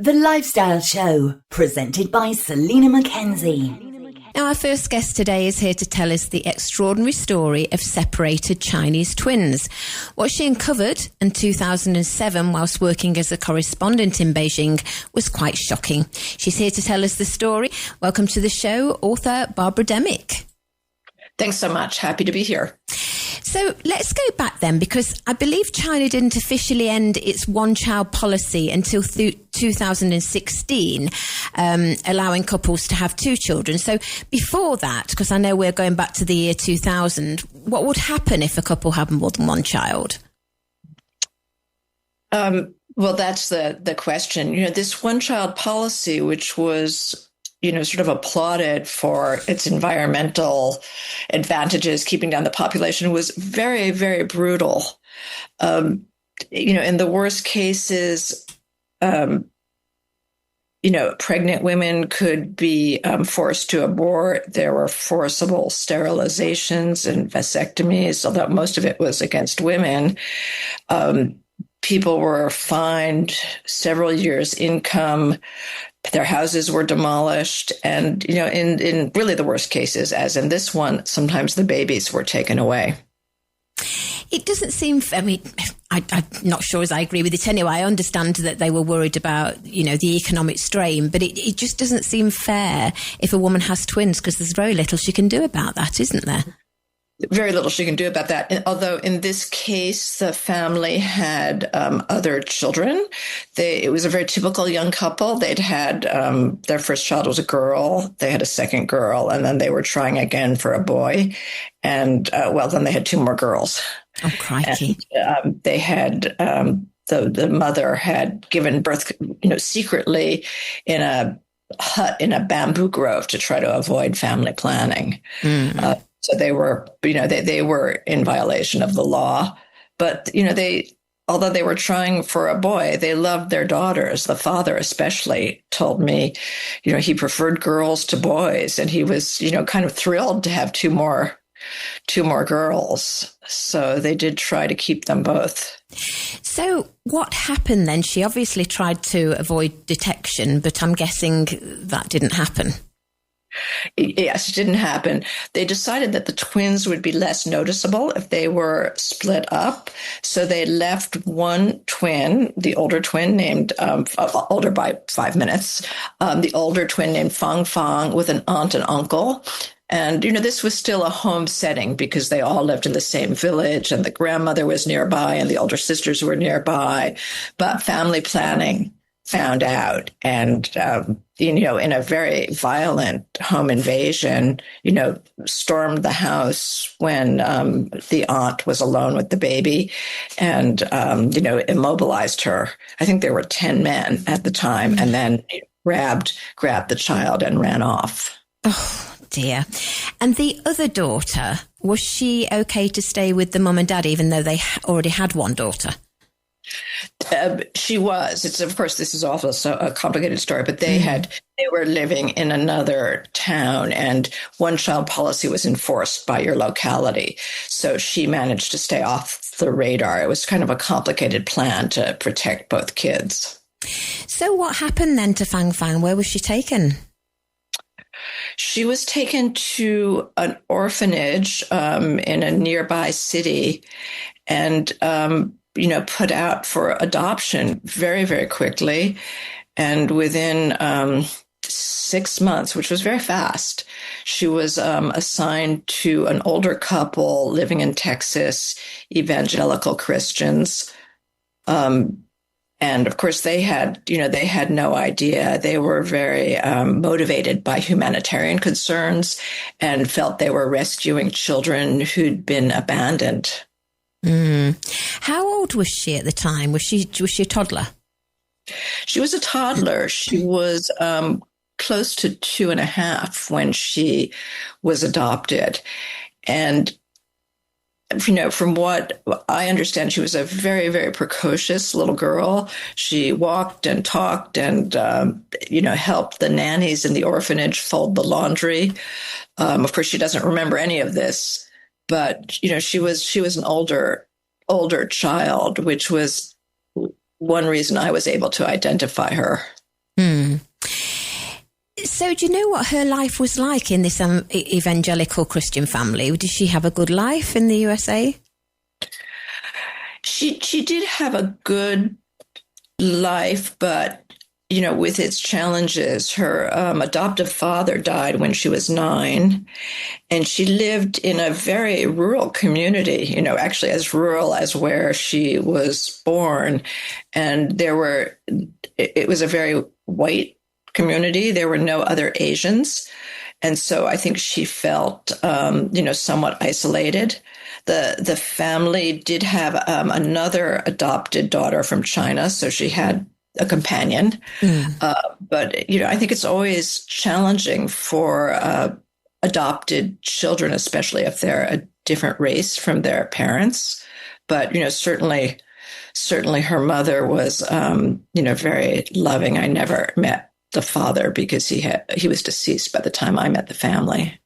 The Lifestyle Show, presented by Selena Mackenzie. Now, our first guest today is here to tell us the extraordinary story of separated Chinese twins. What she uncovered in 2007 whilst working as a correspondent in Beijing was quite shocking. She's here to tell us the story. Welcome to the show, author Barbara Demick. Thanks so much. Happy to be here. So let's go back then, because I believe China didn't officially end its one-child policy until 2016, allowing couples to have two children. So before that, because I know we're going back to the year 2000, what would happen if a couple had more than one child? Well, that's the question. This one-child policy, which was sort of applauded for its environmental advantages, keeping down the population, was very, very brutal. In the worst cases, pregnant women could be forced to abort. There were forcible sterilizations and vasectomies, although most of it was against women. People were fined several years' income. Their houses were demolished. And, in really the worst cases, as in this one, sometimes the babies were taken away. It doesn't seem, I'm not sure as I agree with it anyway. I understand that they were worried about, the economic strain, but it just doesn't seem fair if a woman has twins, because there's very little she can do about that, isn't there? Very little she can do about that. Although in this case, the family had other children. It was a very typical young couple. They'd had their first child was a girl. They had a second girl, and then they were trying again for a boy. And then they had two more girls. Oh, crikey! And, they had the mother had given birth, secretly in a hut in a bamboo grove to try to avoid family planning. Mm. So they were, they were in violation of the law, but, although they were trying for a boy, they loved their daughters. The father especially told me, he preferred girls to boys, and he was, kind of thrilled to have two more girls. So they did try to keep them both. So what happened then? She obviously tried to avoid detection, but I'm guessing that didn't happen. Yes, it didn't happen. They decided that the twins would be less noticeable if they were split up. So they left one twin, the older twin named, older by 5 minutes, the older twin named Fang Fang, with an aunt and uncle. And, this was still a home setting because they all lived in the same village, and the grandmother was nearby and the older sisters were nearby. But family planning found out, and, in a very violent home invasion, stormed the house when the aunt was alone with the baby, and, immobilized her. I think there were 10 men at the time, and then grabbed the child and ran off. Oh, dear. And the other daughter, was she okay to stay with the mum and dad, even though they already had one daughter? She was. Of course, this is also a complicated story, but they were living in another town, and one-child policy was enforced by your locality. So she managed to stay off the radar. It was kind of a complicated plan to protect both kids. So what happened then to Fang Fang? Where was she taken? She was taken to an orphanage in a nearby city, and put out for adoption very, very quickly. And within 6 months, which was very fast, she was assigned to an older couple living in Texas, evangelical Christians. And of course, they had no idea. They were very motivated by humanitarian concerns and felt they were rescuing children who'd been abandoned. Mm. How old was she at the time? Was she a toddler? She was a toddler. She was close to 2.5 when she was adopted. And, from what I understand, she was a very, very precocious little girl. She walked and talked and, helped the nannies in the orphanage fold the laundry. Of course, she doesn't remember any of this. But, she was an older child, which was one reason I was able to identify her. Hmm. So do you know what her life was like in this evangelical Christian family? Did she have a good life in the USA? She did have a good life, but with its challenges. Her adoptive father died when she was 9, and she lived in a very rural community, actually as rural as where she was born. And it was a very white community. There were no other Asians. And so I think she felt, somewhat isolated. The family did have another adopted daughter from China, so she had a companion. But, I think it's always challenging for adopted children, especially if they're a different race from their parents. But, certainly her mother was, very loving. I never met the father because he was deceased by the time I met the family.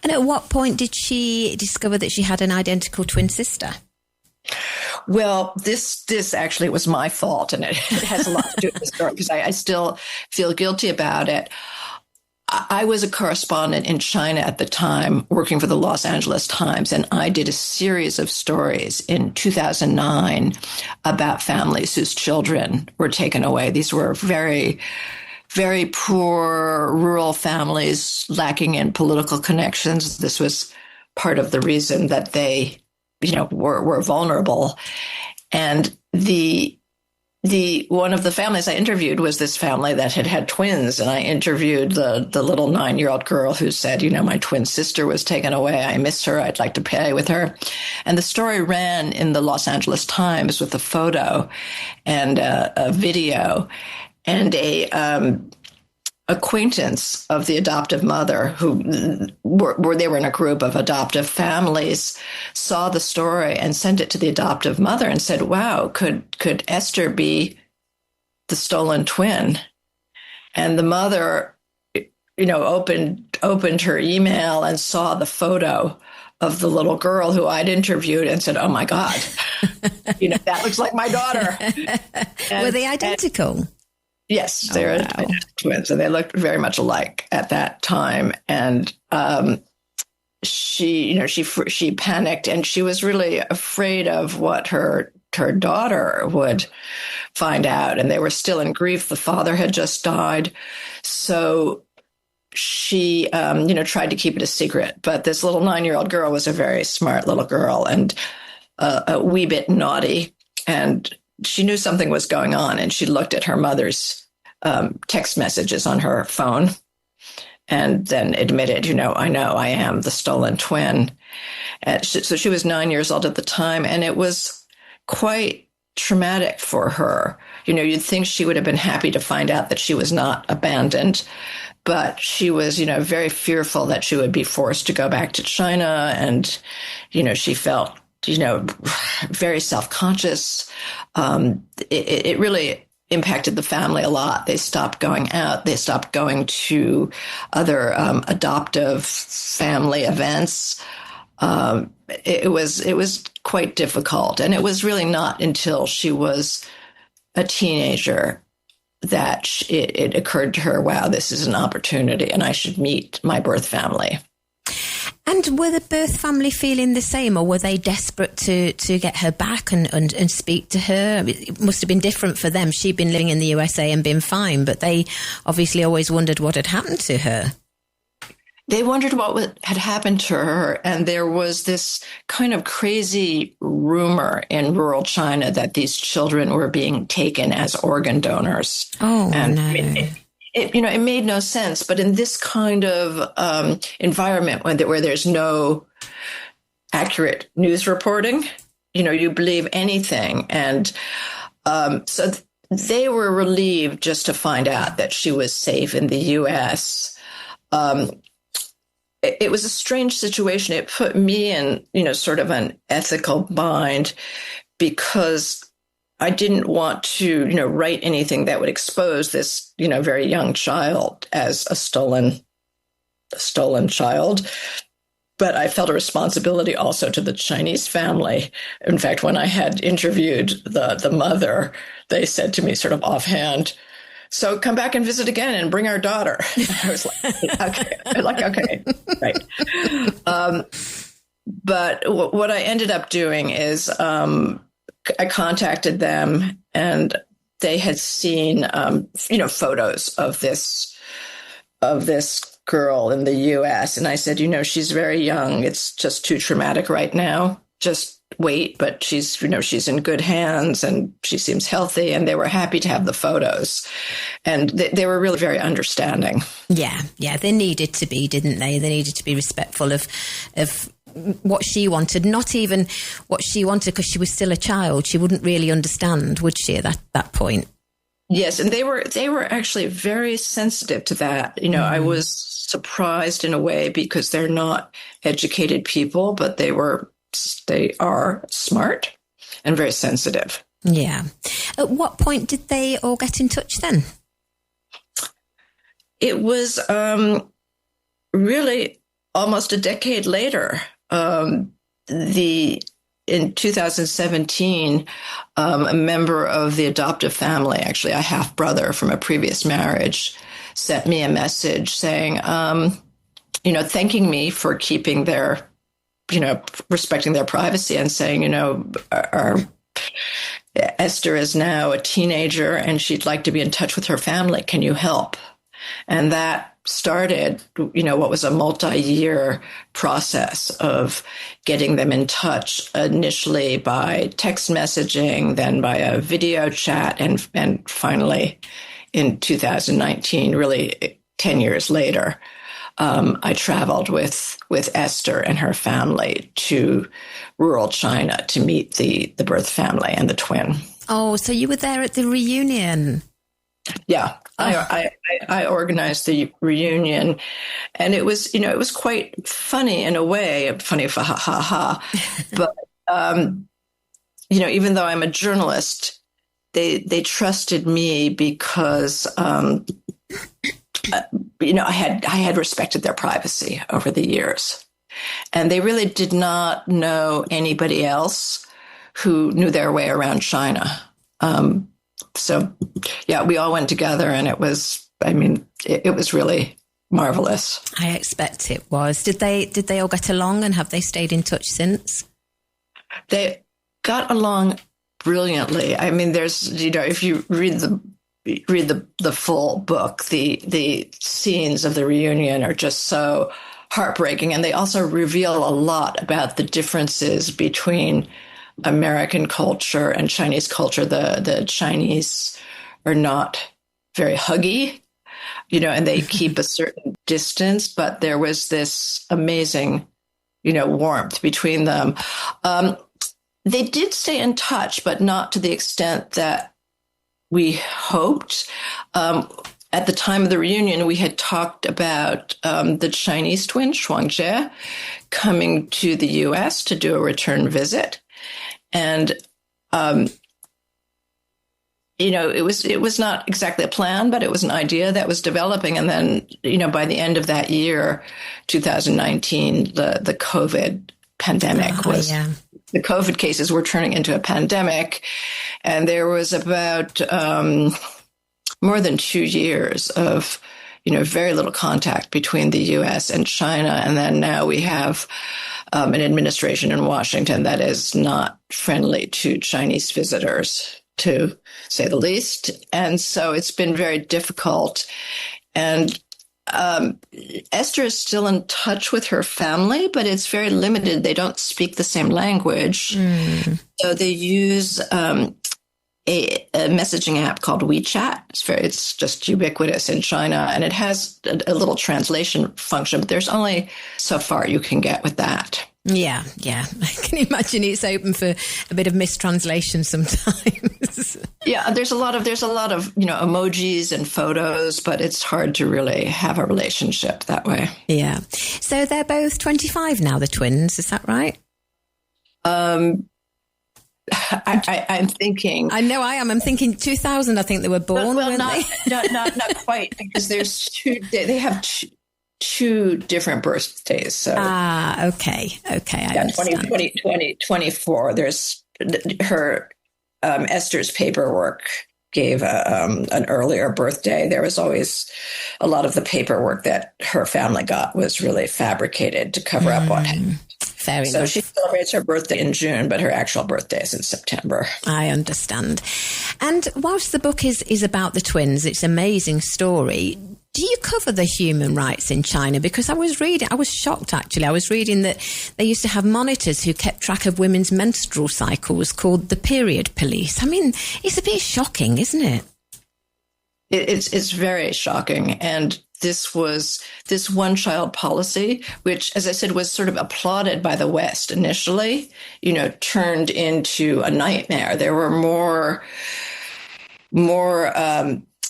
And at what point did she discover that she had an identical twin sister? Well, this actually was my fault, and it has a lot to do with the story because I still feel guilty about it. I was a correspondent in China at the time, working for the Los Angeles Times, and I did a series of stories in 2009 about families whose children were taken away. These were very, very poor rural families lacking in political connections. This was part of the reason that they, were vulnerable. And the one of the families I interviewed was this family that had twins. And I interviewed the little 9-year-old girl who said, my twin sister was taken away. I miss her. I'd like to play with her. And the story ran in the Los Angeles Times with a photo and a video. And a acquaintance of the adoptive mother, who they were in a group of adoptive families, saw the story and sent it to the adoptive mother and said, "Wow, could Esther be the stolen twin?" And the mother, opened her email and saw the photo of the little girl who I'd interviewed and said, "Oh my God, that looks like my daughter." Were they identical? Yes, they're twins, and they looked very much alike at that time. And she panicked, and she was really afraid of what her daughter would find out. And they were still in grief. The father had just died, so she, tried to keep it a secret. But this little 9-year-old girl was a very smart little girl and a wee bit naughty, and she knew something was going on, and she looked at her mother's text messages on her phone and then admitted, I know I am the stolen twin. So she was 9 years old at the time, and it was quite traumatic for her. You'd think she would have been happy to find out that she was not abandoned, but she was, very fearful that she would be forced to go back to China. And, she felt, very self-conscious. It really impacted the family a lot. They stopped going out. They stopped going to other adoptive family events. It was quite difficult. And it was really not until she was a teenager that it occurred to her, wow, this is an opportunity and I should meet my birth family. And were the birth family feeling the same, or were they desperate to get her back and speak to her? It must have been different for them. She'd been living in the USA and been fine, but they obviously always wondered what had happened to her. They wondered what had happened to her, and there was this kind of crazy rumor in rural China that these children were being taken as organ donors. Oh, and no. It made no sense. But in this kind of environment where there's no accurate news reporting, you believe anything. And so they were relieved just to find out that she was safe in the U.S. It was a strange situation. It put me in, sort of an ethical bind, because I didn't want to, write anything that would expose this, very young child as a stolen child. But I felt a responsibility also to the Chinese family. In fact, when I had interviewed the mother, they said to me sort of offhand, so come back and visit again and bring our daughter. I was okay, right. But what I ended up doing is I contacted them, and they had seen, photos of this girl in the U.S. And I said, she's very young. It's just too traumatic right now. Just wait, but she's in good hands and she seems healthy. And they were happy to have the photos, and they were really very understanding. Yeah, they needed to be, didn't they? They needed to be respectful of what she wanted, not even what she wanted, because she was still a child. She wouldn't really understand, would she, at that point? Yes, and they were actually very sensitive to that. I was surprised in a way, because they're not educated people, but they are smart and very sensitive. Yeah. At what point did they all get in touch then? It was really almost a decade later. In 2017, a member of the adoptive family, actually a half brother from a previous marriage, sent me a message saying, thanking me for keeping their, respecting their privacy, and saying, our Esther is now a teenager and she'd like to be in touch with her family. Can you help? And that started, what was a multi-year process of getting them in touch, initially by text messaging, then by a video chat, and finally in 2019, really 10 years later, I traveled with Esther and her family to rural China to meet the birth family and the twin. Oh, so you were there at the reunion? Yeah, I organized the reunion, and it was quite funny in a way, funny for ha, but even though I'm a journalist, they trusted me because I had respected their privacy over the years, and they really did not know anybody else who knew their way around China. So, yeah, we all went together, and it was really marvelous. I expect it was. Did they all get along, and have they stayed in touch since? They got along brilliantly. I mean, there's, if you read the full book, the scenes of the reunion are just so heartbreaking, and they also reveal a lot about the differences between American culture and Chinese culture. The Chinese are not very huggy, and they keep a certain distance, but there was this amazing, warmth between them. They did stay in touch, but not to the extent that we hoped. At the time of the reunion, we had talked about the Chinese twin, Shuangjie, coming to the U.S. to do a return visit. And, it was not exactly a plan, but it was an idea that was developing. And then, by the end of that year, 2019, the COVID pandemic the COVID cases were turning into a pandemic. And there was about more than 2 years of, very little contact between the U.S. and China. And then now we have an administration in Washington that is not friendly to Chinese visitors, to say the least. And so it's been very difficult. And Esther is still in touch with her family, but it's very limited. They don't speak the same language. So they use a messaging app called WeChat. It's just ubiquitous in China, and it has a little translation function, but there's only so far you can get with that. Yeah. I can imagine it's open for a bit of mistranslation sometimes. Yeah, there's a lot of emojis and photos, but it's hard to really have a relationship that way. Yeah. So they're both 25 now, the twins, is that right? I'm thinking. I know I am. I'm thinking 2000. I think they were born. Well, weren't not quite, because there's two. They have two different birthdays. So okay. I understand. 2024. There's her Esther's paperwork gave an earlier birthday. There was always a lot of the paperwork that her family got was really fabricated to cover up what happened. Fair So enough. she celebrates her birthday in June, but her actual birthday is in September. I understand. And whilst the book is about the twins, it's an amazing story. Do you cover the human rights in China? Because I was shocked actually. I was reading that they used to have monitors who kept track of women's menstrual cycles called the period police. I mean, it's a bit shocking, isn't it? It's very shocking. And this one-child policy, which, as I said, was sort of applauded by the West initially, turned into a nightmare. There were more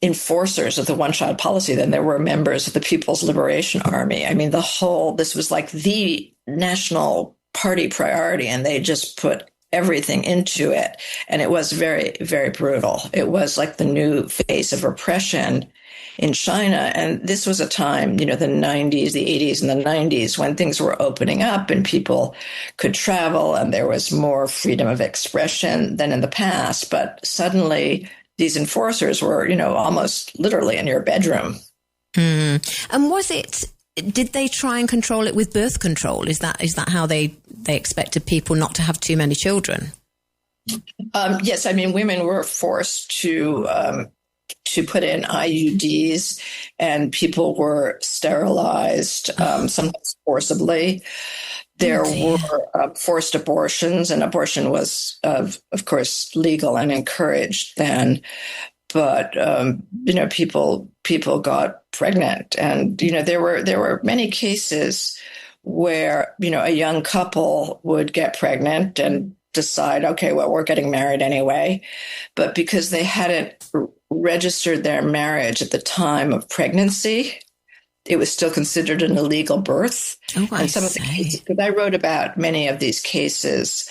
enforcers of the one-child policy than there were members of the People's Liberation Army. I mean, this was like the national party priority, and they just put everything into it. And it was very, very brutal. It was like the new face of repression in China. And this was a time, the 90s, the 80s and the 90s, when things were opening up and people could travel and there was more freedom of expression than in the past. But suddenly these enforcers were, almost literally in your bedroom. And did they try and control it with birth control? Is that how they expected people not to have too many children? Yes. I mean, women were forced to put in IUDs, and people were sterilized, sometimes forcibly. There were forced abortions, and abortion was, of course, legal and encouraged then. But people got pregnant, and there were many cases where a young couple would get pregnant and decide, okay, well, we're getting married anyway, but because they hadn't registered their marriage at the time of pregnancy, it was still considered an illegal birth. Oh, and some of the cases, because I wrote about many of these cases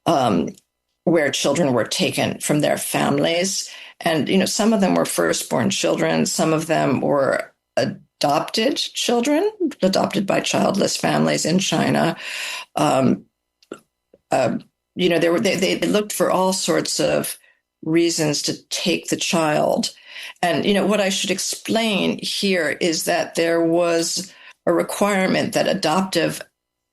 where children were taken from their families. And, some of them were firstborn children. Some of them were adopted children, adopted by childless families in China. They looked for all sorts of reasons to take the child. And, what I should explain here is that there was a requirement that adoptive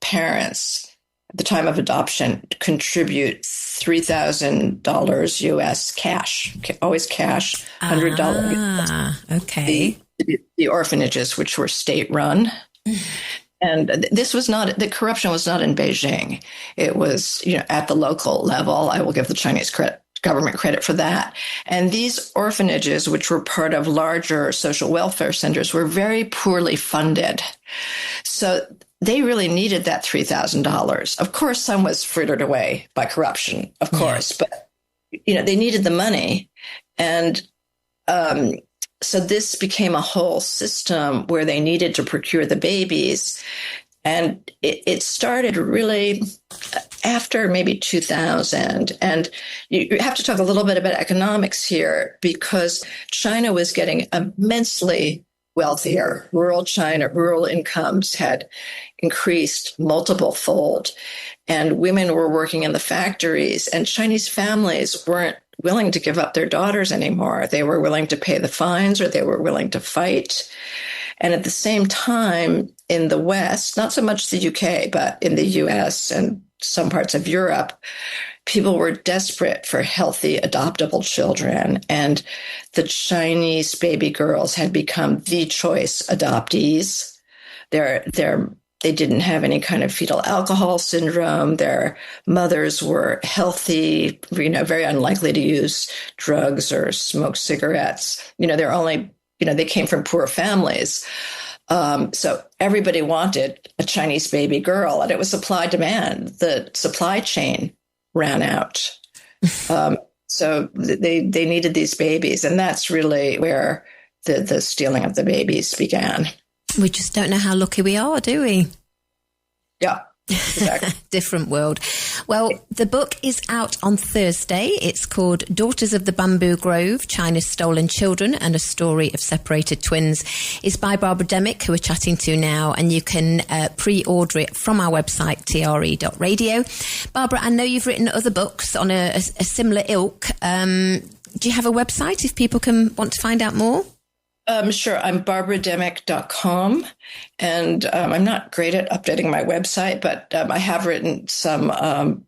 parents at the time of adoption contribute $3,000 US cash, always cash, $100. Okay. The orphanages, which were state run. And the corruption was not in Beijing. It was, at the local level. I will give the Chinese government credit for that. And these orphanages, which were part of larger social welfare centers, were very poorly funded. So they really needed that $3,000. Of course, some was frittered away by corruption, of course, but, they needed the money. And so this became a whole system where they needed to procure the babies. And it started really after maybe 2000. And you have to talk a little bit about economics here, because China was getting immensely wealthier. Rural China, rural incomes had increased multiple fold, and women were working in the factories, and Chinese families weren't willing to give up their daughters anymore. They were willing to pay the fines, or they were willing to fight. And at the same time, in the West, not so much the UK, but in the US and some parts of Europe, people were desperate for healthy, adoptable children. And the Chinese baby girls had become the choice adoptees. They didn't have any kind of fetal alcohol syndrome. Their mothers were healthy, very unlikely to use drugs or smoke cigarettes. They came from poor families. So everybody wanted a Chinese baby girl, and it was supply demand. The supply chain ran out. So they needed these babies. And that's really where the stealing of the babies began. We just don't know how lucky we are, do we? Yeah. Exactly. Different world. Well, the book is out on Thursday. It's called Daughters of the Bamboo Grove, China's Stolen Children and a Story of Separated Twins. It's by Barbara Demick, who we're chatting to now, and you can pre-order it from our website, tre.radio. Barbara, I know you've written other books on a similar ilk. do you have a website if people want to find out more? Sure. I'm barbarademick.com, and I'm not great at updating my website, but I have written some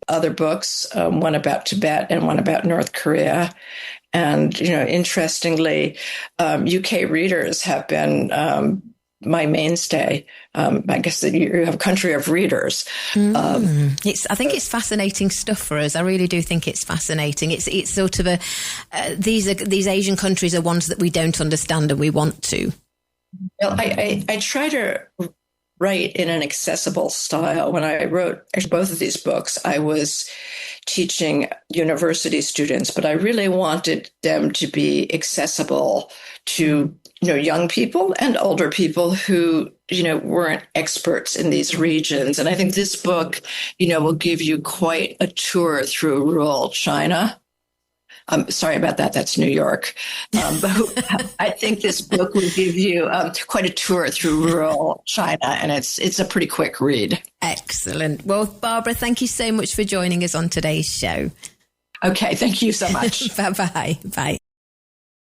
other books, one about Tibet and one about North Korea. And, interestingly, UK readers have been my mainstay. I guess that you have a country of readers. I think it's fascinating stuff for us. I really do think it's fascinating. It's sort of these Asian countries are ones that we don't understand and we want to. Well, I try to write in an accessible style. When I wrote both of these books, I was teaching university students, but I really wanted them to be accessible to young people and older people who, weren't experts in these regions. And I think this book, will give you quite a tour through rural China. Sorry about that. That's New York. But I think this book will give you quite a tour through rural China, and it's a pretty quick read. Excellent. Well, Barbara, thank you so much for joining us on today's show. Okay. Thank you so much. Bye-bye. Bye.